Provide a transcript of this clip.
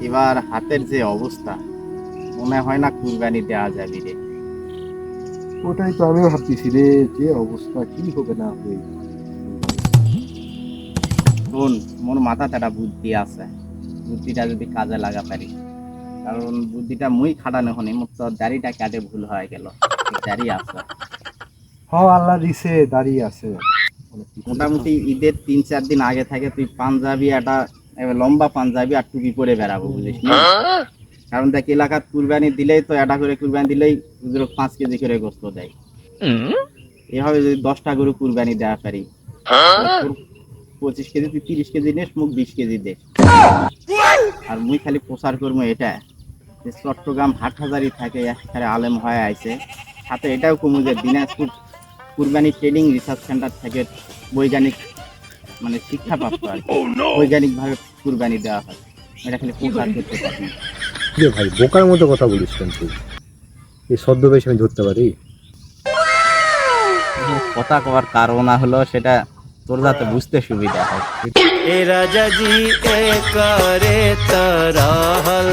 এবার হাতের যে অবস্থা, মনে হয় না কুরবানি দেওয়া যাবে রে। ওটাই তো আমিও ভাবতেছি রে, যে অবস্থা কি হবে না হবে। শোন, মোর মাথাতে একটা বুদ্ধি আছে, বুদ্ধিটা যদি কাজে লাগা পারি। কারণ বুদ্ধিটা মুই খাটানো হনি, মোর তো দাড়িটা কাটে ভুল হয়ে গেল, দাড়ি আছে। আল্লাহ দিছে, দাঁড়িয়ে আছে অনেক কিছু। মোটামুটি ঈদের 3-4 দিন আগে থেকে তুই পাঞ্জাবি একটা লম্বা পাঞ্জাবি আর টুপি পরে বেড়াবো, বুঝিস না? কারণ দেখ, এলাকাত কুরবানি দিলেই তো এটা করে কুরবানি দিলেই 5 কেজি করে গোস্ত দেয়। এভাবে যদি 10টা গরু কুরবানি দেওয়া পারি, 25 কেজি, তুই 30 কেজি নিস, মুখ 20 কেজি দে। আর মুই খালি প্রচার করবো এটা, যে চট্টগ্রাম হাটহাজারি থাকে একবারে আলেম হয়ে আইছে। সাথে এটাও কমু যে দিনাজপুর কুরবানি ট্রেনিং রিসার্চ সেন্টার থেকে বৈজ্ঞানিক মানে শিক্ষাপ্রাপ্ত আর কি, বৈজ্ঞানিক ভাবে কুরবানি দেওয়া হয়। এটা খালি প্রচার করতে পারি। রে ভাই, বোকার মতো কথা বলিস কেন তুই? এই ছদ্মবেশ আমি ধরতে পারি? কথা কওয়ার কারণ হলো সেটা তোর যাতে বুঝতে সুবিধা হয়। ए राजा जी ए करे तरहल